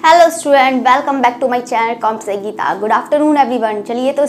Hello student, welcome back to my channel comps Geeta. Good afternoon everyone. चलिए तो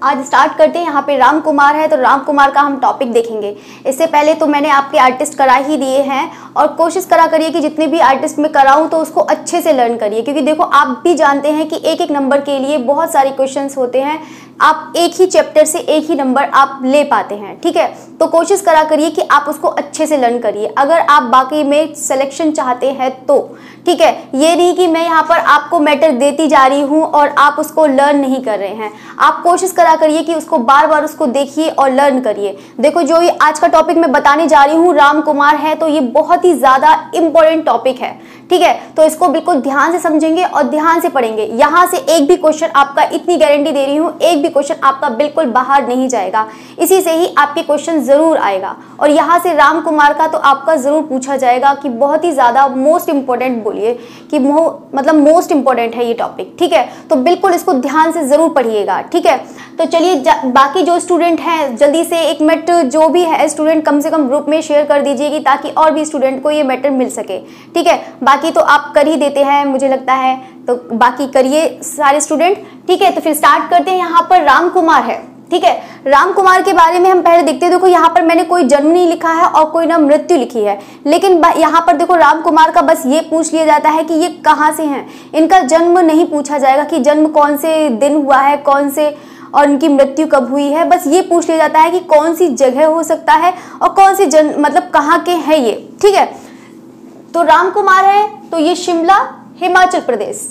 आज start करते हैं। यहाँ पे राम कुमार है तो राम कुमार का हम टॉपिक देखेंगे। इससे पहले तो मैंने आपके आर्टिस्ट करा ही दिए हैं और कोशिश करा करिए कि जितने भी आर्टिस्ट में कराऊँ तो उसको अच्छे से लर्न करिए, क्योंकि देखो आप भी जानते हैं कि एक एक नंबर के लिए बहुत सारे क्वेश्चंस होते हैं। आप एक ही चैप्टर से एक ही नंबर आप ले पाते हैं, ठीक है। तो कोशिश करा करिए कि आप उसको अच्छे से लर्न करिए अगर आप बाकी में सिलेक्शन चाहते हैं तो, ठीक है। ये नहीं कि मैं यहाँ पर आपको मैटर देती जा रही हूँ और आप उसको लर्न नहीं कर रहे हैं। आप कोशिश करा करिए कि उसको बार बार उसको देखिए और लर्न करिए। देखो जो ये आज का टॉपिक मैं बताने जा रही हूँ राम कुमार है, तो ये बहुत ही ज़्यादा इम्पोर्टेंट टॉपिक है, ठीक है। तो इसको बिल्कुल ध्यान से समझेंगे और ध्यान से पढ़ेंगे। यहाँ से एक भी क्वेश्चन आपका, इतनी गारंटी दे रही हूँ, एक भी क्वेश्चन आपका बिल्कुल बाहर नहीं जाएगा। इसी से ही आपके क्वेश्चन जरूर आएगा और यहाँ से राम कुमार का तो आपका जरूर पूछा जाएगा कि बहुत ही ज़्यादा मोस्ट इंपॉर्टेंट, बोलिए कि मतलब मोस्ट इंपॉर्टेंट है ये टॉपिक, ठीक है। तो बिल्कुल इसको ध्यान से जरूर पढ़िएगा, ठीक है। तो चलिए बाकी जो स्टूडेंट हैं जल्दी से 1 मिनट जो भी है स्टूडेंट कम से कम ग्रुप में शेयर कर दीजिएगी ताकि और भी स्टूडेंट को ये मैटर मिल सके, ठीक है। बाकी तो आप कर ही देते हैं मुझे लगता है, तो बाकी करिए सारे स्टूडेंट, ठीक है। तो फिर स्टार्ट करते हैं। यहाँ पर राम कुमार है, ठीक है। राम कुमार के बारे में हम पहले देखते हैं। देखो यहाँ पर मैंने कोई जन्म नहीं लिखा है और कोई ना मृत्यु लिखी है, लेकिन यहाँ पर देखो राम कुमार का बस ये पूछ लिया जाता है कि ये कहाँ से हैं। इनका जन्म नहीं पूछा जाएगा कि जन्म कौन से दिन हुआ है, कौन से, और उनकी मृत्यु कब हुई है। बस ये पूछ लिया जाता है कि कौन सी जगह हो सकता है और कौन सी मतलब कहाँ के हैं ये, ठीक है। तो राम कुमार है तो ये शिमला, हिमाचल प्रदेश,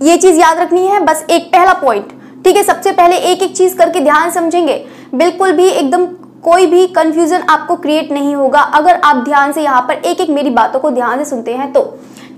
ये चीज याद रखनी है। बस एक पहला पॉइंट, ठीक है। सबसे पहले एक एक चीज करके ध्यान समझेंगे, बिल्कुल भी एकदम कोई भी कंफ्यूजन आपको क्रिएट नहीं होगा अगर आप ध्यान से यहाँ पर एक एक मेरी बातों को ध्यान से सुनते हैं तो,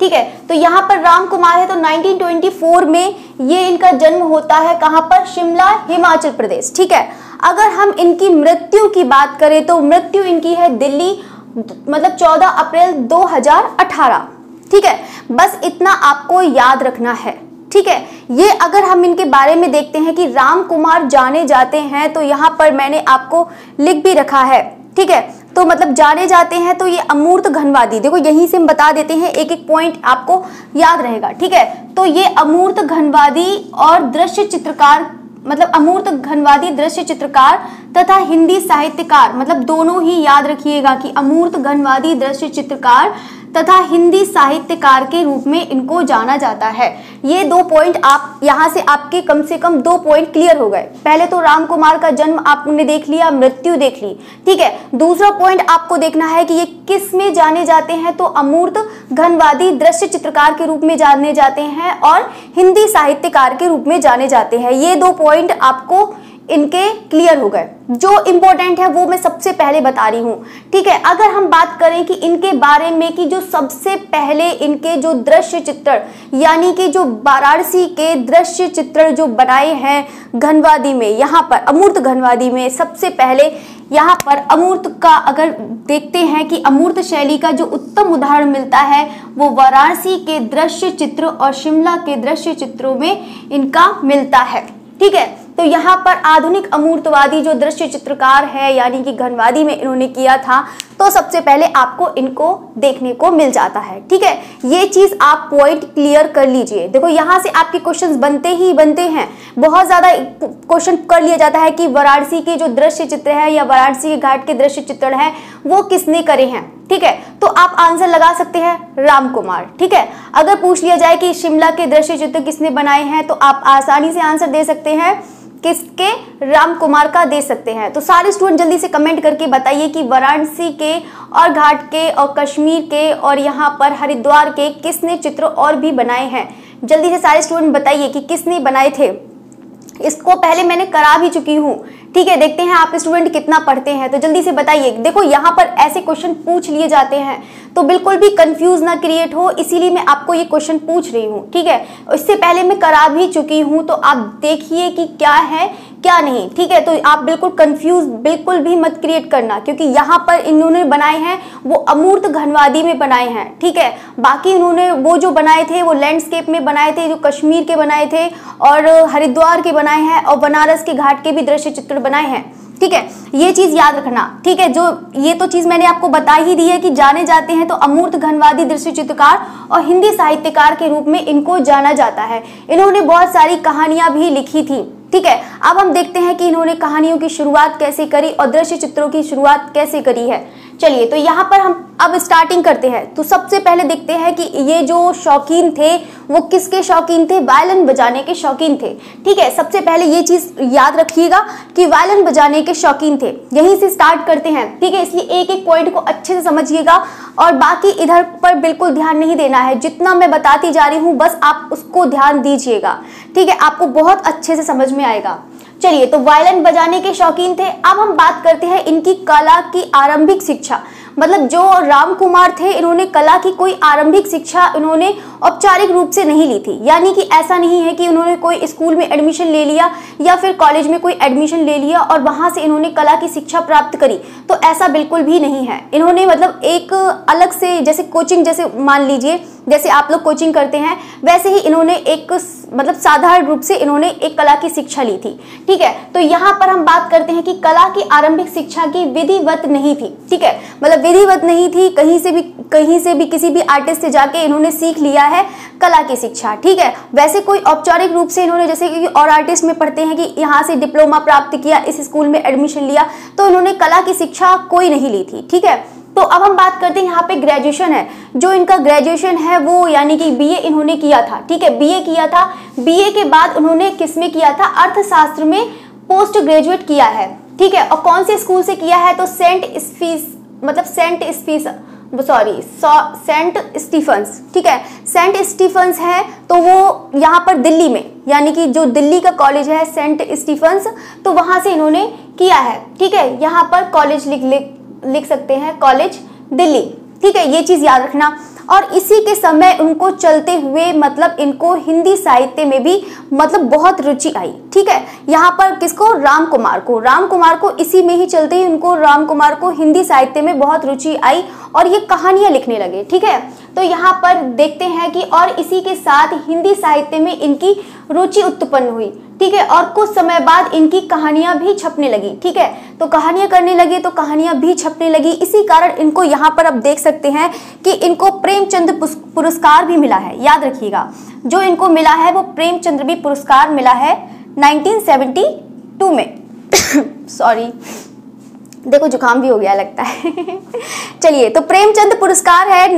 ठीक है। तो यहाँ पर राम कुमार है तो 1924 में ये इनका जन्म होता है। कहाँ पर? शिमला, हिमाचल प्रदेश, ठीक है। अगर हम इनकी मृत्यु की बात करें तो मृत्यु इनकी है दिल्ली, मतलब 14 अप्रैल 2018, ठीक है। बस इतना आपको याद रखना है, ठीक है। ये अगर हम इनके बारे में देखते हैं कि राम कुमार जाने जाते हैं तो यहाँ पर मैंने आपको लिख भी रखा है, ठीक है। तो मतलब जाने जाते हैं तो ये अमूर्त घनवादी, देखो यहीं से हम बता देते हैं, एक एक पॉइंट आपको याद रहेगा, ठीक है। तो ये अमूर्त घनवादी और दृश्य चित्रकार, मतलब अमूर्त घनवादी दृश्य चित्रकार तथा हिंदी साहित्यकार, मतलब दोनों ही याद रखिएगा कि अमूर्त घनवादी दृश्य चित्रकार तथा हिंदी साहित्यकार के रूप में इनको जाना जाता है। ये 2 पॉइंट आप यहाँ से आपके कम से कम 2 पॉइंट क्लियर हो गए। पहले तो राम कुमार का जन्म आपने देख लिया, मृत्यु देख ली, ठीक है। दूसरा पॉइंट आपको देखना है कि ये किस में जाने जाते हैं, तो अमूर्त घनवादी दृश्य चित्रकार के रूप में जाने जाते हैं और हिंदी साहित्यकार के रूप में जाने जाते हैं। ये 2 पॉइंट आपको इनके क्लियर हो गए। जो इंपॉर्टेंट है वो मैं सबसे पहले बता रही हूँ, ठीक है। अगर हम बात करें कि इनके बारे में कि जो सबसे पहले इनके जो दृश्य चित्र, यानी कि जो वाराणसी के दृश्य चित्र जो बनाए हैं घनवादी में, यहाँ पर अमूर्त घनवादी में सबसे पहले यहाँ पर अमूर्त का अगर देखते हैं कि अमूर्त शैली का जो उत्तम उदाहरण मिलता है वो वाराणसी के दृश्य चित्र और शिमला के दृश्य चित्रों में इनका मिलता है, ठीक है। तो यहाँ पर आधुनिक अमूर्तवादी जो दृश्य चित्रकार है यानी कि घनवादी में इन्होंने किया था, तो सबसे पहले आपको इनको देखने को मिल जाता है, ठीक है। ये चीज आप पॉइंट क्लियर कर लीजिए। देखो यहाँ से आपके क्वेश्चंस बनते ही बनते हैं, बहुत ज्यादा क्वेश्चन कर लिया जाता है कि वाराणसी के जो दृश्य चित्र है या वाराणसी के घाट के दृश्य चित्र है वो किसने करे हैं, ठीक है। तो आप आंसर लगा सकते हैं राम कुमार, ठीक है। अगर पूछ लिया जाए कि शिमला के दृश्य चित्र किसने बनाए हैं तो आप आसानी से आंसर दे सकते हैं किसके? राम कुमार का दे सकते हैं। तो सारे स्टूडेंट जल्दी से कमेंट करके बताइए कि वाराणसी के और घाट के और कश्मीर के और यहाँ पर हरिद्वार के किसने चित्र और भी बनाए हैं। जल्दी से सारे स्टूडेंट बताइए कि किसने बनाए थे। इसको पहले मैंने करा भी चुकी हूँ, ठीक है। देखते हैं आप स्टूडेंट कितना पढ़ते हैं, तो जल्दी से बताइए। देखो यहाँ पर ऐसे क्वेश्चन पूछ लिए जाते हैं तो बिल्कुल भी कंफ्यूज ना क्रिएट हो, इसीलिए मैं आपको ये क्वेश्चन पूछ रही हूँ, ठीक है। इससे पहले मैं करा भी चुकी हूँ तो आप देखिए कि क्या है क्या नहीं, ठीक है। तो आप बिल्कुल कंफ्यूज बिल्कुल भी मत क्रिएट करना, क्योंकि यहाँ पर इन्होंने बनाए हैं वो अमूर्त घनवादी में बनाए हैं, ठीक है। बाकी इन्होंने वो जो बनाए थे वो लैंडस्केप में बनाए थे, जो कश्मीर के बनाए थे और हरिद्वार के बनाए हैं और बनारस के घाट के भी दृश्य चित्र बनाए हैं, ठीक है, ये चीज याद रखना। ठीक है, जो ये तो चीज मैंने आपको बता ही दी है कि जाने जाते हैं तो अमूर्त घनवादी दृश्य चित्रकार और हिंदी साहित्यकार के रूप में इनको जाना जाता है। इन्होंने बहुत सारी कहानियां भी लिखी थी। ठीक है, अब हम देखते हैं कि इन्होंने कहानियों की शुरुआत कैसे करी और दृश्य चित्रों की शुरुआत कैसे करी है। चलिए, तो यहाँ पर हम अब स्टार्टिंग करते हैं। तो सबसे पहले देखते हैं कि ये जो शौकीन थे वो किसके शौकीन थे? वायलिन बजाने के शौकीन थे। ठीक है, सबसे पहले ये चीज याद रखिएगा कि वायलिन बजाने के शौकीन थे। यहीं से स्टार्ट करते हैं। ठीक है, इसलिए एक एक पॉइंट को अच्छे से समझिएगा और बाकी इधर पर बिल्कुल ध्यान नहीं देना है। जितना मैं बताती जा रही हूँ बस आप उसको ध्यान दीजिएगा। ठीक है, आपको बहुत अच्छे से समझ में आएगा। चलिए, तो वायलिन बजाने के शौकीन थे। अब हम बात करते हैं इनकी कला की आरंभिक शिक्षा। मतलब जो राम कुमार थे, इन्होंने कला की कोई आरंभिक शिक्षा इन्होंने औपचारिक रूप से नहीं ली थी। यानी कि ऐसा नहीं है कि उन्होंने कोई स्कूल में एडमिशन ले लिया या फिर कॉलेज में कोई एडमिशन ले लिया और वहां से इन्होंने कला की शिक्षा प्राप्त करी, तो ऐसा बिल्कुल भी नहीं है। इन्होंने मतलब एक अलग से, जैसे कोचिंग, जैसे मान लीजिए जैसे आप लोग कोचिंग करते हैं वैसे ही इन्होंने एक मतलब साधारण रूप से इन्होंने एक कला की शिक्षा ली थी। ठीक है, तो यहाँ पर हम बात करते हैं कि कला की आरंभिक शिक्षा की विधिवत नहीं थी। ठीक है, मतलब विधिवत नहीं थी, कहीं से भी किसी भी आर्टिस्ट से जाके इन्होंने सीख लिया है कला की शिक्षा। ठीक है, वैसे कोई औपचारिक रूप से इन्होंने, जैसे कि और आर्टिस्ट में पढ़ते हैं कि यहाँ से डिप्लोमा प्राप्त किया, इस स्कूल में एडमिशन लिया, तो इन्होंने कला की शिक्षा कोई नहीं ली थी। ठीक है, तो अब हम बात करते हैं यहाँ पे ग्रेजुएशन है। जो इनका ग्रेजुएशन है वो यानी कि बीए इन्होंने किया था। ठीक है, बीए किया था। बीए के बाद उन्होंने किस में किया था? अर्थशास्त्र में पोस्ट ग्रेजुएट किया है। ठीक है, और कौन से स्कूल से किया है? तो सेंट स्टीफंस। ठीक है, सेंट स्टीफंस है तो वो यहाँ पर दिल्ली में, यानी कि जो दिल्ली का कॉलेज है सेंट स्टीफंस, तो वहां से इन्होंने किया है। ठीक है, यहाँ पर कॉलेज लिख सकते हैं, कॉलेज दिल्ली। ठीक है, ये चीज याद रखना। और इसी के समय उनको चलते हुए मतलब इनको हिंदी साहित्य में भी मतलब बहुत रुचि आई। ठीक है, यहाँ पर किसको? राम कुमार को इसी में ही चलते ही उनको राम कुमार को हिंदी साहित्य में बहुत रुचि आई और ये कहानियां लिखने लगे। ठीक है, तो यहाँ पर देखते हैं कि और इसी के साथ हिंदी साहित्य में इनकी रुचि उत्पन्न हुई। ठीक है, और कुछ समय बाद इनकी कहानियां भी छपने लगी। ठीक है, तो कहानियां करने लगे तो कहानियां भी छपने लगी। इसी कारण इनको यहाँ पर अब देख सकते हैं कि इनको प्रेमचंद पुरस्कार भी मिला है। याद रखिएगा, जो इनको मिला है वो प्रेमचंद भी पुरस्कार मिला है 1972 में। सॉरी, देखो जुकाम भी हो गया लगता है। चलिए, तो प्रेमचंद पुरस्कार है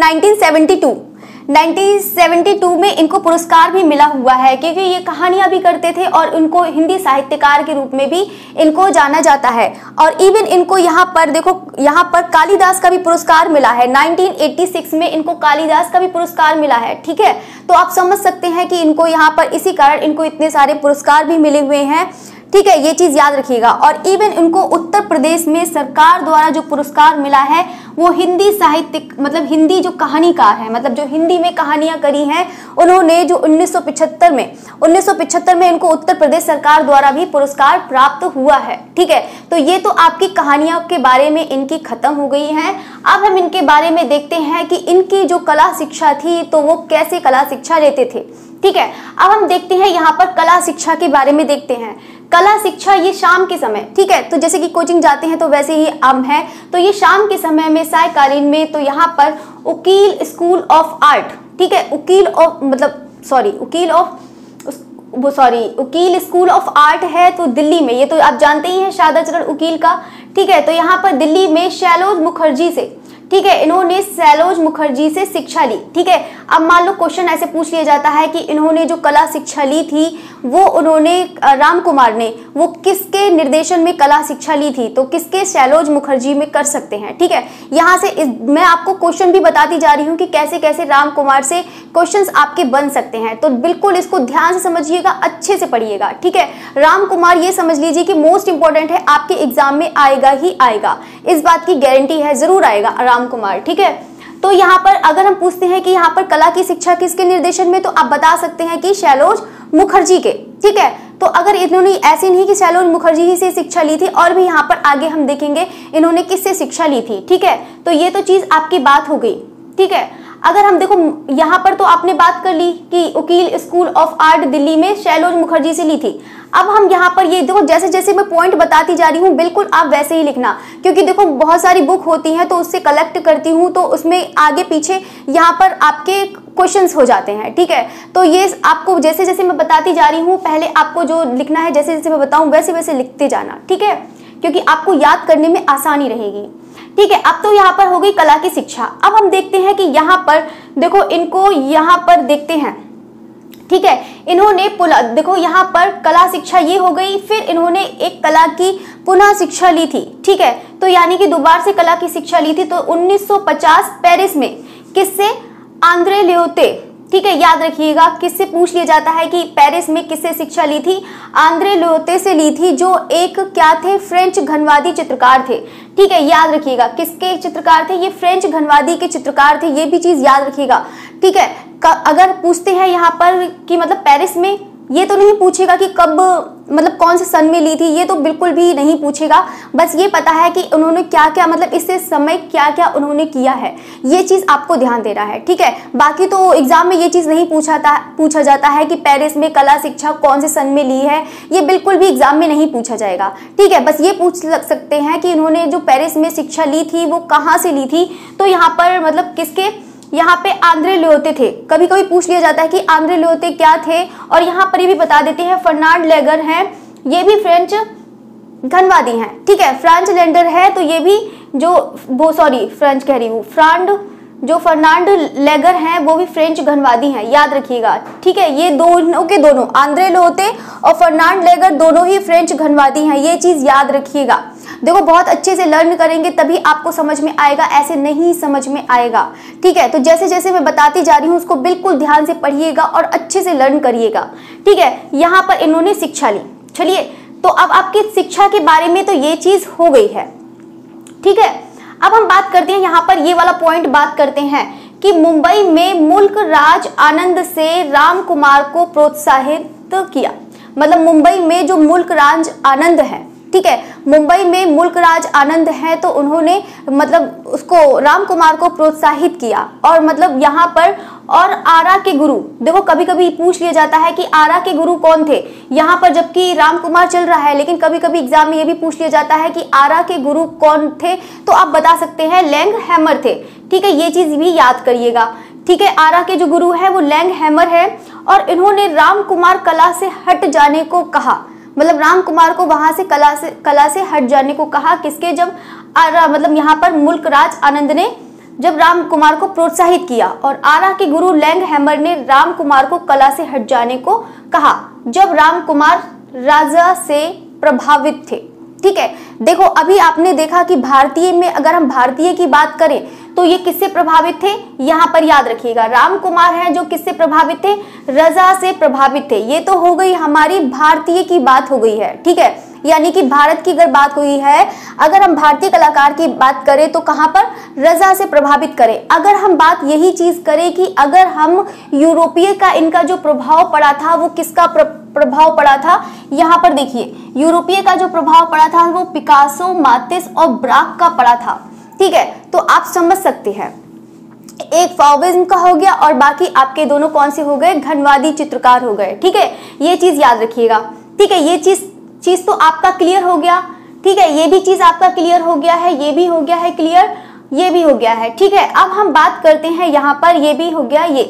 1972 में इनको पुरस्कार भी मिला हुआ है, क्योंकि ये कहानियां भी करते थे और इनको हिंदी साहित्यकार के रूप में भी इनको जाना जाता है। और इवन इनको यहाँ पर देखो, यहाँ पर कालिदास का भी पुरस्कार मिला है। 1986 में इनको कालिदास का भी पुरस्कार मिला है। ठीक है, तो आप समझ सकते हैं कि इनको यहाँ पर इसी कारण इनको इतने सारे पुरस्कार भी मिले हुए हैं। ठीक है, ये चीज याद रखिएगा। और इवन इनको उत्तर प्रदेश में सरकार द्वारा जो पुरस्कार मिला है वो हिंदी साहित्य मतलब हिंदी जो कहानीकार है, मतलब जो हिंदी में कहानियां करी हैं उन्होंने, जो 1975 में इनको उत्तर प्रदेश सरकार द्वारा भी पुरस्कार प्राप्त हुआ है। ठीक है, तो ये तो आपकी कहानियों के बारे में इनकी खत्म हो गई हैं। अब हम इनके बारे में देखते हैं कि इनकी जो कला शिक्षा थी तो वो कैसे कला शिक्षा लेते थे। ठीक है, अब हम देखते हैं यहाँ पर कला शिक्षा के बारे में देखते हैं। कला शिक्षा ये शाम के समय, ठीक है, तो जैसे कि कोचिंग जाते हैं तो वैसे ही आम है, तो ये शाम के समय में सायकालीन में, तो यहाँ पर उकील स्कूल ऑफ आर्ट, ठीक है, उकील स्कूल ऑफ आर्ट है तो दिल्ली में, ये तो आप जानते ही हैं शारदाचरण उकील का। ठीक है, तो यहाँ पर दिल्ली में शैलोज मुखर्जी से, ठीक है, इन्होंने शैलोज मुखर्जी से शिक्षा ली। ठीक है, अब मान लो क्वेश्चन ऐसे पूछ लिया जाता है कि इन्होंने जो कला शिक्षा ली थी वो उन्होंने राम कुमार ने वो किसके निर्देशन में कला शिक्षा ली थी, तो किसके? शैलोज मुखर्जी में कर सकते हैं। ठीक है, यहाँ से मैं आपको क्वेश्चन भी बताती जा रही हूँ कि कैसे कैसे राम कुमार से क्वेश्चंस आपके बन सकते हैं, तो बिल्कुल इसको ध्यान से समझिएगा, अच्छे से पढ़िएगा। ठीक है, राम कुमार ये समझ लीजिए कि मोस्ट इंपॉर्टेंट है, आपके एग्जाम में आएगा ही आएगा, इस बात की गारंटी है, जरूर आएगा राम कुमार। ठीक है, तो यहाँ पर अगर हम पूछते हैं कि यहाँ पर कला की शिक्षा किसके निर्देशन में, तो आप बता सकते हैं कि शैलोज मुखर्जी के। ठीक है, तो अगर इन्होंने ऐसे नहीं कि शैलोज मुखर्जी ही से शिक्षा ली थी, और भी यहाँ पर आगे हम देखेंगे इन्होंने किससे शिक्षा ली थी। ठीक है, तो ये तो चीज आपकी बात हो गई। ठीक है, अगर हम देखो यहाँ पर तो आपने बात कर ली कि उकील स्कूल ऑफ आर्ट दिल्ली में शैलोज मुखर्जी से ली थी। अब हम यहाँ पर ये देखो, जैसे जैसे मैं पॉइंट बताती जा रही हूँ बिल्कुल आप वैसे ही लिखना, क्योंकि देखो बहुत सारी बुक होती हैं तो उससे कलेक्ट करती हूँ तो उसमें आगे पीछे यहाँ पर आपके क्वेश्चंस हो जाते हैं, ठीक है। तो ये आपको जैसे जैसे मैं बताती जा रही हूँ, पहले आपको जो लिखना है जैसे जैसे मैं बताऊँ वैसे वैसे लिखते जाना, ठीक है, क्योंकि आपको याद करने में आसानी रहेगी, ठीक है। अब तो यहाँ पर हो गई कला की शिक्षा। अब हम देखते हैं कि यहाँ पर देखो, इनको यहाँ पर देखते हैं, ठीक है। इन्होंने देखो यहाँ पर कला शिक्षा ये हो गई, फिर इन्होंने एक कला की पुनः शिक्षा ली थी, ठीक है। तो यानी कि दोबारा से कला की शिक्षा ली थी। तो 1950 पेरिस में किससे? आंद्रे लियोते, ठीक है, याद रखिएगा। किससे पूछ लिया जाता है कि पेरिस में किससे शिक्षा ली थी? आंद्रे लियोते से ली थी, जो एक क्या थे? फ्रेंच घनवादी चित्रकार थे, ठीक है, याद रखिएगा। किसके चित्रकार थे? ये फ्रेंच घनवादी के चित्रकार थे, ये भी चीज याद रखिएगा, ठीक है। अगर पूछते हैं यहाँ पर कि मतलब पेरिस में, ये तो नहीं पूछेगा कि कब, मतलब कौन से सन में ली थी, ये तो बिल्कुल भी नहीं पूछेगा। बस ये पता है कि उन्होंने क्या क्या, मतलब इससे समय क्या क्या उन्होंने किया है, ये चीज आपको ध्यान देना है, ठीक है। बाकी तो एग्जाम में ये चीज नहीं पूछा जाता है कि पेरिस में कला शिक्षा कौन से सन में ली है, ये बिल्कुल भी एग्जाम में नहीं पूछा जाएगा, ठीक है। बस ये पूछ सकते हैं कि इन्होंने जो पेरिस में शिक्षा ली थी वो कहाँ से ली थी। तो यहाँ पर मतलब किसके, यहाँ पे आंद्रे लियोते थे। कभी कभी पूछ लिया जाता है कि आंद्रे लियोते क्या थे, और यहाँ पर ये भी बता देते हैं फर्नांड लेगर हैं, ये भी फ्रेंच घनवादी हैं, ठीक है। फ्रांच लेंडर है तो ये भी फ्रेंच कह रही हूँ, फर्नांड लेगर हैं वो भी फ्रेंच घनवादी हैं, याद रखिएगा, ठीक है। ये दोनों के दोनों, आंद्रे लियोते और फर्नांड लेगर दोनों ही फ्रेंच घनवादी हैं, ये चीज याद रखिएगा। देखो बहुत अच्छे से लर्न करेंगे तभी आपको समझ में आएगा, ऐसे नहीं समझ में आएगा, ठीक है। तो जैसे जैसे मैं बताती जा रही हूँ उसको बिल्कुल ध्यान से पढ़िएगा और अच्छे से लर्न करिएगा, ठीक है। यहाँ पर इन्होंने शिक्षा ली। चलिए, तो अब आपकी शिक्षा के बारे में तो ये चीज हो गई है, ठीक है। अब हम बात करते हैं, यहाँ पर ये वाला पॉइंट बात करते हैं कि मुंबई में मुल्क राज आनंद से राम कुमार को प्रोत्साहित किया। मतलब मुंबई में जो मुल्क राज आनंद है, ठीक है, मुंबई में मुल्क राज आनंद है, तो उन्होंने मतलब उसको राम कुमार को प्रोत्साहित किया। और मतलब यहाँ पर और आरा के गुरु, देखो कभी कभी पूछ लिया जाता है कि आरा के गुरु कौन थे यहाँ पर, जबकि राम कुमार चल रहा है, लेकिन कभी कभी एग्जाम में ये भी पूछ लिया जाता है कि आरा के गुरु कौन थे, तो आप बता सकते हैं लैंग हैमर थे, ठीक है। ये चीज भी याद करिएगा, ठीक है। आरा के जो गुरु है वो लैंग हैमर है, और इन्होंने राम कुमार कला से हट जाने को कहा। मतलब राम कुमार को वहां से कला से हट जाने को कहा, किसके? जब मतलब यहाँ पर मुल्क राज आनंद ने जब राम कुमार को प्रोत्साहित किया, और आरा के गुरु लैंग हैमर ने राम कुमार को कला से हट जाने को कहा जब राम कुमार राजा से प्रभावित थे, ठीक है। देखो अभी आपने देखा कि भारतीय में, अगर हम भारतीय की बात करें तो ये किससे प्रभावित थे? यहाँ पर याद रखिएगा, राम कुमार हैं जो किससे प्रभावित थे? रजा से प्रभावित थे। ये तो हो गई हमारी भारतीय की बात हो गई है, ठीक है, यानी कि भारत की अगर बात हुई है, अगर हम भारतीय कलाकार की बात करें तो कहाँ पर? रजा से प्रभावित करें। अगर हम बात यही चीज करें कि अगर हम यूरोपीय का इनका जो प्रभाव पड़ा था वो किसका प्रभाव पड़ा था, यहाँ पर देखिए यूरोपीय का जो प्रभाव पड़ा था वो पिकासो, मातिस और ब्राक का पड़ा था, ठीक है। तो आप समझ सकते हैं, एक फॉविज्म का हो गया और बाकी आपके दोनों कौन से हो गए? घनवादी चित्रकार हो गए, ठीक है। ये चीज याद रखिएगा, ठीक है। ये चीज तो आपका क्लियर हो गया, ठीक है। ये भी चीज आपका क्लियर हो गया है, ये भी हो गया है क्लियर, ये भी हो गया है, ठीक है। अब हम बात करते हैं यहाँ पर, ये भी हो गया ये।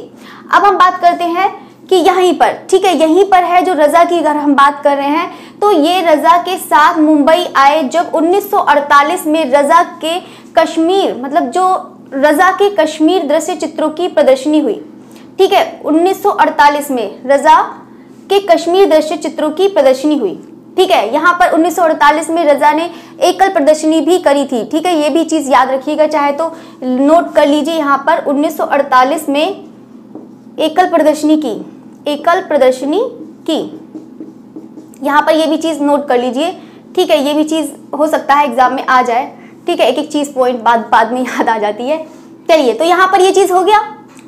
अब हम बात करते हैं कि यहीं पर, ठीक है, यहीं पर है जो रजा की अगर हम बात कर रहे हैं तो ये रजा के साथ मुंबई आए जब 1948 में रजा के कश्मीर, मतलब जो रजा के कश्मीर दृश्य चित्रों की प्रदर्शनी हुई, ठीक है। 1948 में रजा के कश्मीर दृश्य चित्रों की प्रदर्शनी हुई, ठीक है। यहाँ पर 1948 में रजा ने एकल प्रदर्शनी भी करी थी, ठीक है। ये भी चीज याद रखिएगा, चाहे तो नोट कर लीजिए। यहाँ पर 1948 में एकल प्रदर्शनी की, यहाँ पर ये भी चीज नोट कर लीजिए, ठीक है। ये भी चीज हो सकता है एग्जाम में आ जाए, ठीक है। एक एक चीज पॉइंट बाद में याद आ जाती है। चलिए, तो यहाँ पर ये चीज हो गया,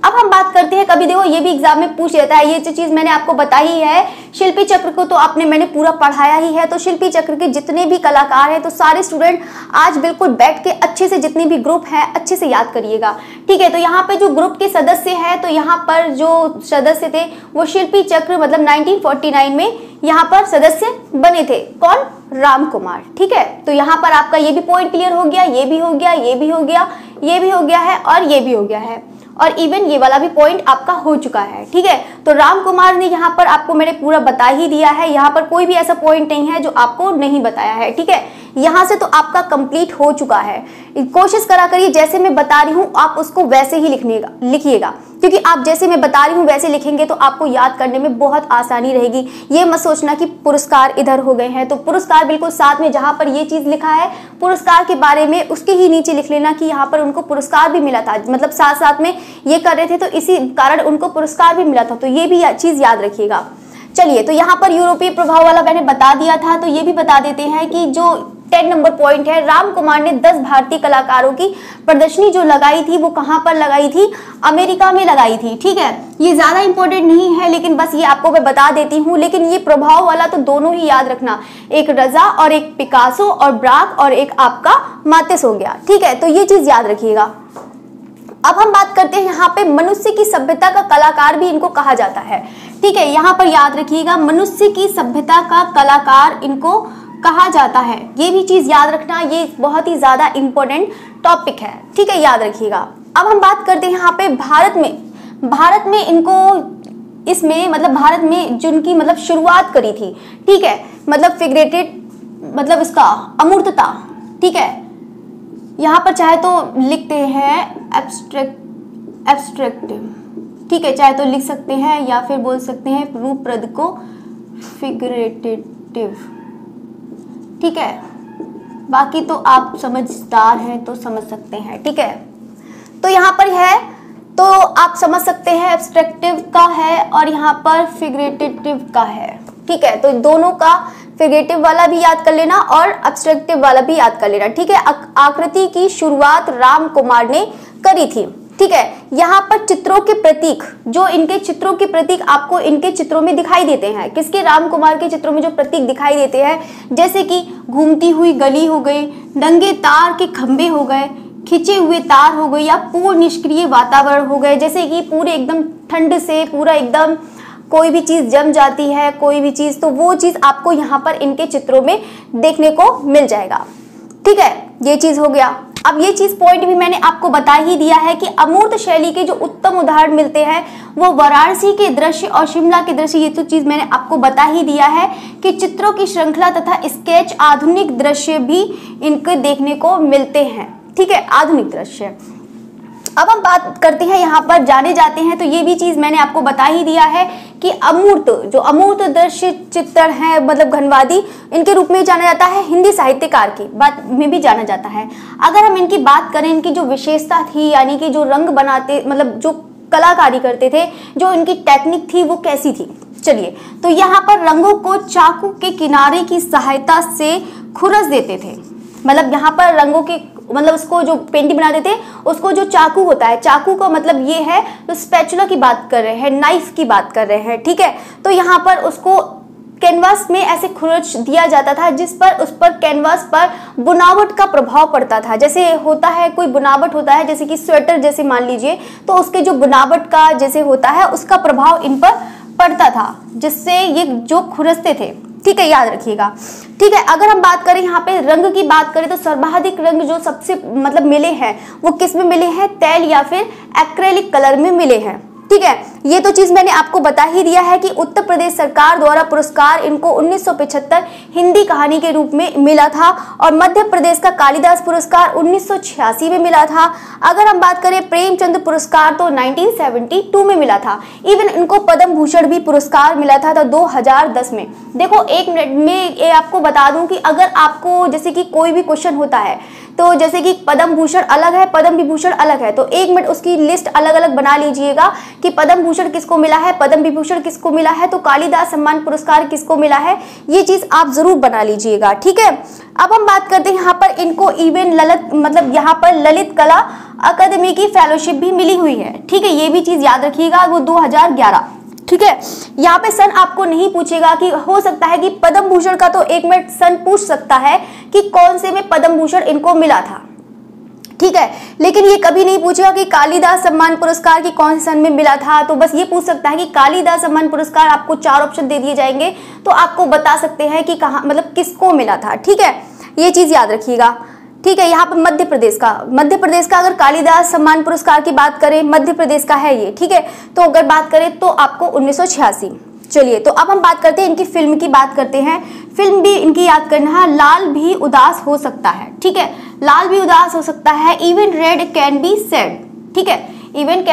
अब हम बात करते हैं, कभी देखो ये भी एग्जाम में पूछ लेता है, ये जो चीज मैंने आपको बताई है, शिल्पी चक्र को तो मैंने पूरा पढ़ाया ही है। तो शिल्पी चक्र के जितने भी कलाकार हैं, तो सारे स्टूडेंट आज बिल्कुल बैठ के अच्छे से, जितने भी ग्रुप हैं अच्छे से याद करिएगा, ठीक है। तो यहाँ पे जो ग्रुप के सदस्य हैं, तो यहाँ पर जो सदस्य थे वो शिल्पी चक्र मतलब 1949 में यहाँ पर सदस्य बने थे। कौन? राम कुमार, ठीक है। तो यहाँ पर आपका ये भी पॉइंट क्लियर हो गया, ये भी हो गया, ये भी हो गया, ये भी हो गया है और ये भी हो गया है, और इवन ये वाला भी पॉइंट आपका हो चुका है, ठीक है। तो राम कुमार ने यहाँ पर आपको मैंने पूरा बता ही दिया है, यहाँ पर कोई भी ऐसा पॉइंट नहीं है जो आपको नहीं बताया है, ठीक है। यहाँ से तो आपका कंप्लीट हो चुका है। कोशिश करा करिए जैसे मैं बता रही हूँ आप उसको वैसे ही लिखिएगा, क्योंकि आप जैसे मैं बता रही हूँ वैसे लिखेंगे तो आपको याद करने में बहुत आसानी रहेगी। ये मत सोचना कि पुरस्कार इधर हो गए हैं, तो पुरस्कार बिल्कुल साथ में, जहाँ पर ये चीज लिखा है पुरस्कार के बारे में, उसके ही नीचे लिख लेना कि यहाँ पर उनको पुरस्कार भी मिला था, मतलब साथ साथ में ये कर रहे थे तो इसी कारण उनको पुरस्कार भी मिला था, तो ये भी चीज याद रखिएगा। चलिए, तो यहाँ पर यूरोपीय प्रभाव वाला मैंने बता दिया था, तो ये भी बता देते हैं कि जो 10 नंबर पॉइंट है, राम कुमार ने 10 भारतीय कलाकारों की प्रदर्शनी जो लगाई थी वो कहाँ पर लगाई थी? अमेरिका में लगाई थी, ठीक है। ये ज्यादा इंपॉर्टेंट नहीं है, लेकिन बस ये आपको मैं बता देती हूँ। लेकिन ये प्रभाव वाला तो दोनों ही याद रखना, एक रजा और एक पिकासो और ब्राक और एक आपका मातिस हो गया, ठीक है। तो ये चीज याद रखिएगा। अब हम बात करते हैं यहाँ पे मनुष्य की सभ्यता का कलाकार भी इनको कहा जाता है, ठीक है। यहाँ पर याद रखिएगा, मनुष्य की सभ्यता का कलाकार इनको कहा जाता है, ये भी चीज याद रखना, ये बहुत ही ज्यादा इंपॉर्टेंट टॉपिक है, ठीक है, याद रखिएगा। अब हम बात करते हैं यहाँ पे भारत में इनको इसमें मतलब भारत में जिनकी मतलब शुरुआत करी थी, ठीक है, मतलब फिगरेटेड मतलब इसका अमूर्तता, ठीक है। यहाँ पर चाहे तो लिखते हैं एब्स्ट्रैक्टिव, ठीक है, चाहे तो लिख सकते हैं या फिर बोल सकते हैं रूपप्रद को फिगरेटिव, ठीक है। बाकी तो आप समझदार हैं तो समझ सकते हैं, ठीक है। तो यहाँ पर है तो आप समझ सकते हैं एब्स्ट्रैक्टिव का है और यहाँ पर फिगरेटिव का है, ठीक है। तो दोनों का फिगरेटिव वाला भी याद कर लेना और एब्स्ट्रैक्टिव वाला भी याद कर लेना, ठीक है। आकृति की शुरुआत राम कुमार ने करी थी, ठीक है। यहाँ पर चित्रों के प्रतीक, जो इनके चित्रों के प्रतीक आपको इनके चित्रों में दिखाई देते हैं, किसके? राम कुमार के चित्रों में जो प्रतीक दिखाई देते हैं, जैसे कि घूमती हुई गली हो गई, नंगे तार के खंभे हो गए, खिंचे हुए तार हो गए, या पूर्ण निष्क्रिय वातावरण हो गए, जैसे कि पूरे एकदम ठंड से पूरा एकदम कोई भी चीज जम जाती है, कोई भी चीज, तो वो चीज आपको यहाँ पर इनके चित्रों में देखने को मिल जाएगा, ठीक है। ये चीज हो गया। अब ये चीज पॉइंट भी मैंने आपको बता ही दिया है कि अमूर्त शैली के जो उत्तम उदाहरण मिलते हैं वो वाराणसी के दृश्य और शिमला के दृश्य, ये तो चीज मैंने आपको बता ही दिया है कि चित्रों की श्रृंखला तथा स्केच आधुनिक दृश्य भी इनके देखने को मिलते हैं, ठीक है, आधुनिक दृश्य। अब हम बात करते हैं यहाँ पर जाने जाते हैं, तो ये भी चीज मैंने आपको बता ही दिया है कि अमूर्त दृश्य चित्रण है, मतलब घनवादी, इनके रूप में जाना जाता है, हिंदी साहित्यकार की बात में भी जाना जाता है। अगर हम इनकी बात करें, इनकी जो विशेषता थी, यानी कि जो रंग बनाते, मतलब जो कलाकारी करते थे, जो इनकी टेक्निक थी वो कैसी थी, चलिए। तो यहाँ पर रंगों को चाकू के किनारे की सहायता से खुरस देते थे, मतलब यहाँ पर रंगों के मतलब उसको जो पेंटिंग बनाते थे उसको जो चाकू होता है, चाकू का मतलब ये है तो स्पैचुला की बात कर रहे हैं, नाइफ की बात कर रहे हैं, ठीक है। तो यहाँ पर उसको कैनवास में ऐसे खुरच दिया जाता था जिस पर उस पर कैनवास पर बुनावट का प्रभाव पड़ता था, जैसे होता है कोई बुनावट होता है, जैसे कि स्वेटर जैसे मान लीजिए, तो उसके जो बुनावट का जैसे होता है उसका प्रभाव इन पर पड़ता था, जिससे ये जो खुरसते थे, ठीक है, याद रखिएगा, ठीक है। अगर हम बात करें यहाँ पे रंग की बात करें तो सर्वाधिक रंग जो सबसे मतलब मिले हैं वो किस में मिले हैं? तैल या फिर एक्रेलिक कलर में मिले हैं, ठीक है। ये तो चीज मैंने आपको बता ही दिया है कि उत्तर प्रदेश सरकार द्वारा पुरस्कार इनको 1975 हिंदी कहानी के रूप में मिला था और मध्य प्रदेश का कालिदास पुरस्कार 1986 में मिला था। अगर हम बात करें प्रेमचंद पुरस्कार तो 1972 में मिला था। इवन इनको पद्म भूषण भी पुरस्कार मिला था 2010 में। देखो 1 मिनट में ये आपको बता दूं कि अगर आपको जैसे कि कोई भी क्वेश्चन होता है तो जैसे कि पद्म भूषण अलग है, पद्म विभूषण अलग है, तो 1 मिनट उसकी लिस्ट अलग अलग बना लीजिएगा कि पद्म भूषण किसको मिला है, पद्म विभूषण किसको मिला है, तो कालिदास सम्मान पुरस्कार किसको मिला है, ये चीज आप जरूर बना लीजिएगा। ठीक है, अब हम बात करते हैं यहाँ पर इनको इवन यहाँ पर ललित कला अकादमी की फेलोशिप भी मिली हुई है। ठीक है, ये भी चीज याद रखिएगा, वो 2011। ठीक है, यहाँ पे सन आपको नहीं पूछेगा कि हो सकता है कि पद्म भूषण का तो 1 मिनट सन पूछ सकता है कि कौन से में पद्म भूषण इनको मिला था। ठीक है, लेकिन ये कभी नहीं पूछेगा कि कालिदास सम्मान पुरस्कार की कौन से सन में मिला था। तो बस ये पूछ सकता है कि कालिदास सम्मान पुरस्कार, आपको 4 ऑप्शन दे दिए जाएंगे तो आपको बता सकते हैं कि कहाँ किसको मिला था। ठीक है, ये चीज याद रखिएगा। ठीक है, यहाँ पर मध्य प्रदेश का अगर कालिदास सम्मान पुरस्कार की बात करें, मध्य प्रदेश का है ये। ठीक है, तो अगर बात करें तो आपको 1986। चलिए, तो अब हम बात करते हैं इनकी फिल्म की बात करते हैं। फिल्म भी इनकी याद करना है, लाल भी उदास हो सकता है। ठीक है, लाल भी उदास हो सकता है, even red can be sad. ठीक है, even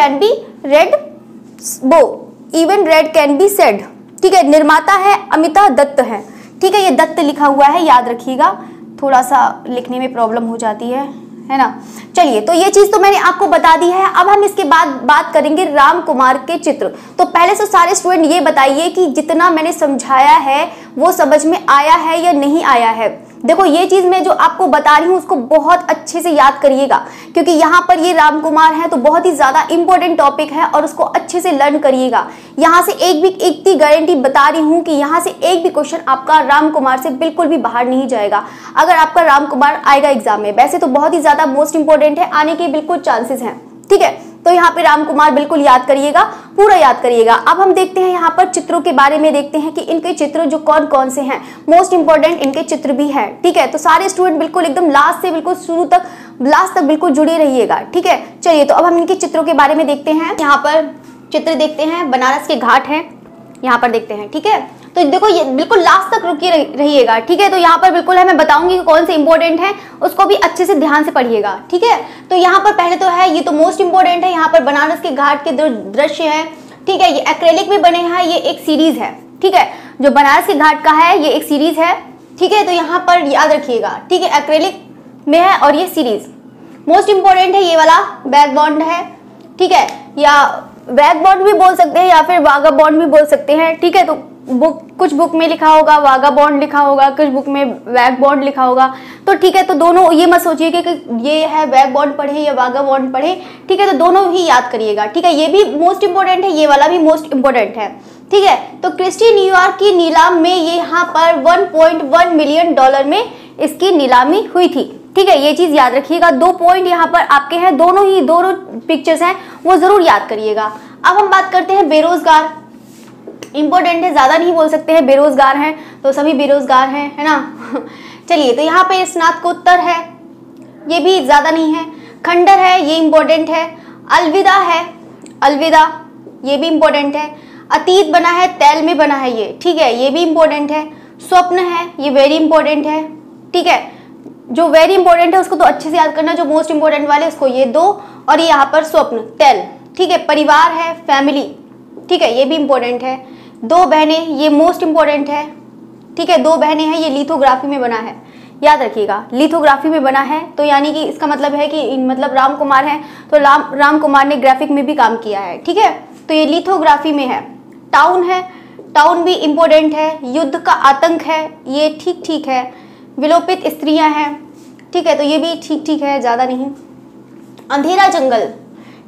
red can be sad. ठीक है, निर्माता है अमिताभ दत्त है। ठीक है, ये दत्त लिखा हुआ है, याद रखिएगा, थोड़ा सा लिखने में प्रॉब्लम हो जाती है ना। चलिए, तो ये चीज तो मैंने आपको बता दी है। अब हम इसके बाद बात करेंगे राम कुमार के चित्र। तो पहले से सारे स्टूडेंट ये बताइए कि जितना मैंने समझाया है वो समझ में आया है या नहीं आया है। देखो, ये चीज मैं जो आपको बता रही हूँ उसको बहुत अच्छे से याद करिएगा, क्योंकि यहाँ पर ये राम कुमार है तो बहुत ही ज्यादा इंपॉर्टेंट टॉपिक है और उसको अच्छे से लर्न करिएगा। यहाँ से एक गारंटी बता रही हूँ कि यहाँ से एक भी क्वेश्चन आपका राम कुमार से बिल्कुल भी बाहर नहीं जाएगा अगर आपका राम कुमार आएगा एग्जाम में। वैसे तो बहुत ही ज्यादा मोस्ट इंपॉर्टेंट है, आने के बिल्कुल चांसेस हैं। ठीक है, तो यहाँ पे राम कुमार बिल्कुल याद करिएगा, पूरा याद करिएगा। अब हम देखते हैं यहाँ पर चित्रों के बारे में, देखते हैं कि इनके चित्र जो कौन कौन से हैं, मोस्ट इंपॉर्टेंट इनके चित्र भी है। ठीक है, तो सारे स्टूडेंट बिल्कुल एकदम लास्ट से बिल्कुल शुरू तक लास्ट तक बिल्कुल जुड़े रहिएगा। ठीक है, चलिए, तो अब हम इनके चित्रों के बारे में देखते हैं। यहाँ पर चित्र देखते हैं, बनारस के घाट है, यहाँ पर देखते हैं। ठीक है, तो देखो ये बिल्कुल लास्ट तक रुके रहिएगा। ठीक है, तो यहाँ पर बिल्कुल है, मैं बताऊंगी कि कौन से इंपॉर्टेंट है, उसको भी अच्छे से ध्यान से पढ़िएगा। ठीक है, तो यहाँ पर पहले तो है, ये तो मोस्ट इंपॉर्टेंट है, यहाँ पर बनारस के घाट के दृश्य है। ठीक है, ये एक्रेलिक में बने हैं, ये एक सीरीज है। ठीक है, जो बनारस के घाट का है ये एक सीरीज है। ठीक है, तो यहाँ पर याद रखिएगा। ठीक है, एक्रेलिक में है और ये सीरीज मोस्ट इंपॉर्टेंट है। ये वाला वैगबॉन्ड है। ठीक है, या वैगबॉन्ड भी बोल सकते हैं या फिर वागाबॉन्ड भी बोल सकते हैं। ठीक है, तो कुछ बुक में लिखा होगा वागाबॉन्ड लिखा होगा, कुछ बुक में वैगबॉन्ड लिखा होगा। तो ठीक है, तो दोनों ये मत सोचिए कि ये है वैगबॉन्ड पढ़े या वागाबॉन्ड पढ़े। ठीक है, तो दोनों ही याद करिएगा। ठीक है, ये भी मोस्ट इंपॉर्टेंट है, ये वाला भी मोस्ट इंपॉर्टेंट है। ठीक है, तो क्रिस्टी न्यूयॉर्क की नीलाम में ये यहाँ पर $1.1 मिलियन में इसकी नीलामी हुई थी। ठीक है, ये चीज याद रखिएगा। 2 पॉइंट यहाँ पर आपके हैं, दोनों पिक्चर्स हैं वो जरूर याद करिएगा। अब हम बात करते हैं बेरोजगार, इंपॉर्टेंट है, ज्यादा नहीं बोल सकते हैं, बेरोजगार हैं तो सभी बेरोजगार हैं, है ना। चलिए, तो यहाँ पे स्नातकोत्तर है, ये भी ज्यादा नहीं है। खंडर है, ये इंपॉर्टेंट है। अलविदा है, अलविदा ये भी इंपॉर्टेंट है। अतीत बना है, तैल में बना है ये। ठीक है, ये भी इंपॉर्टेंट है। स्वप्न है, ये वेरी इंपॉर्टेंट है। ठीक है, जो वेरी इंपॉर्टेंट है उसको तो अच्छे से याद करना, जो मोस्ट इंपॉर्टेंट वाले उसको ये दो, और ये यहाँ पर स्वप्न तैल। ठीक है, परिवार है, फैमिली। ठीक है, ये भी इंपॉर्टेंट है। 2 बहनें, ये मोस्ट इंपॉर्टेंट है। ठीक है, 2 बहनें हैं, ये लिथोग्राफी में बना है, याद रखिएगा, लिथोग्राफी में बना है। तो यानी कि इसका मतलब है कि राम कुमार है तो राम कुमार ने ग्राफिक में भी काम किया है। ठीक है, तो ये लिथोग्राफी में है। टाउन है, टाउन भी इंपॉर्टेंट है। युद्ध का आतंक है, ये ठीक ठीक है। विलोपित स्त्रियां हैं। ठीक है, तो ये भी ठीक ठीक है, ज़्यादा नहीं। अंधेरा जंगल,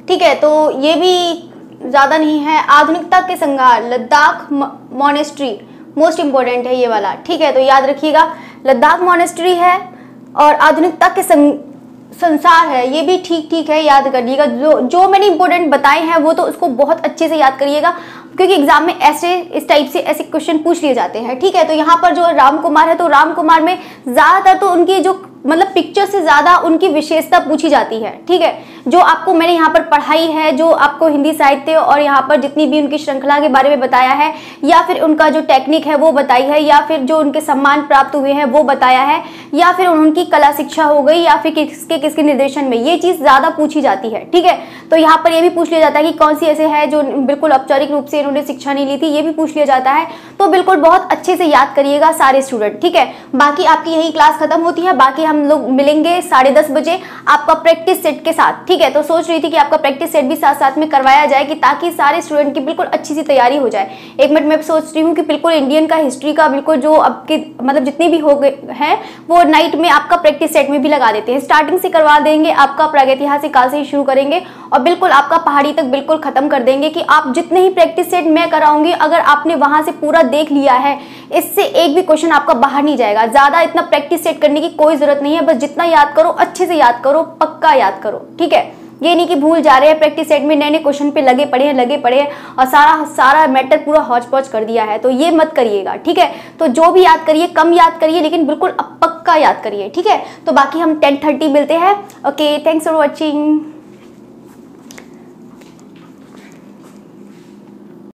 ठीक है, तो ये भी ज़्यादा नहीं है। आधुनिकता के संगार, लद्दाख मॉनेस्ट्री मोस्ट इंपॉर्टेंट है ये वाला। ठीक है, तो याद रखिएगा, लद्दाख मॉनेस्ट्री है और आधुनिकता के संसार है, ये भी ठीक ठीक है, याद करिएगा। जो मैंने इंपॉर्टेंट बताए हैं वो तो उसको बहुत अच्छे से याद करिएगा, क्योंकि एग्जाम में ऐसे इस टाइप से ऐसे क्वेश्चन पूछ लिए जाते हैं। ठीक है, तो यहाँ पर जो राम कुमार है तो राम कुमार में ज़्यादातर तो उनकी जो पिक्चर से ज़्यादा उनकी विशेषता पूछी जाती है। ठीक है, जो आपको मैंने यहाँ पर पढ़ाई है, जो आपको हिंदी साहित्य और यहाँ पर जितनी भी उनकी श्रृंखला के बारे में बताया है, या फिर उनका जो टेक्निक है वो बताई है, या फिर जो उनके सम्मान प्राप्त हुए हैं वो बताया है, या फिर उनकी कला शिक्षा हो गई, या फिर किसके निर्देशन में, ये चीज़ ज़्यादा पूछी जाती है। ठीक है, तो यहाँ पर ये भी पूछ लिया जाता है कि कौन सी ऐसे है जो बिल्कुल औपचारिक रूप से इन्होंने शिक्षा नहीं ली थी, ये भी पूछ लिया जाता है। तो बिल्कुल बहुत अच्छे से याद करिएगा सारे स्टूडेंट। ठीक है, बाकी आपकी यही क्लास खत्म होती है, बाकी हम लोग मिलेंगे 10:30 बजे आपका प्रैक्टिस सेट के साथ, ठीक है। तो सोच रही थी कि आपका प्रैक्टिस सेट भी साथ साथ में करवाया जाए कि ताकि सारे स्टूडेंट की बिल्कुल अच्छी सी तैयारी हो जाए। एक मिनट मैं सोच रही हूँ कि बिल्कुल इंडियन का हिस्ट्री का बिल्कुल जो आपके मतलब जितनी भी हो गए हैं वो नाइट में आपका प्रैक्टिस सेट में भी लगा देते हैं। स्टार्टिंग से करवा देंगे, आपका प्रागैतिहासिक काल से ही शुरू करेंगे और बिल्कुल आपका पहाड़ी तक बिल्कुल खत्म कर देंगे कि आप जितने ही प्रैक्टिस सेट मैं कराऊंगी अगर आपने वहां से पूरा देख लिया है, इससे एक भी क्वेश्चन आपका बाहर नहीं जाएगा। ज्यादा इतना प्रैक्टिस सेट करने की कोई जरूरत नहीं है, बस जितना याद करो अच्छे से याद करो, पक्का याद करो, ठीक है। ये नहीं कि भूल जा रहे हैं, प्रैक्टिस सेट में नए नए क्वेश्चन पे लगे पड़े हैं और सारा मैटर पूरा हौच पौच कर दिया है, तो ये मत करिएगा, ठीक है। तो जो भी याद करिए कम याद करिए लेकिन बिल्कुल पक्का याद करिए, ठीक है। तो बाकी हम 10:30 मिलते हैं। Okay, thanks for watching.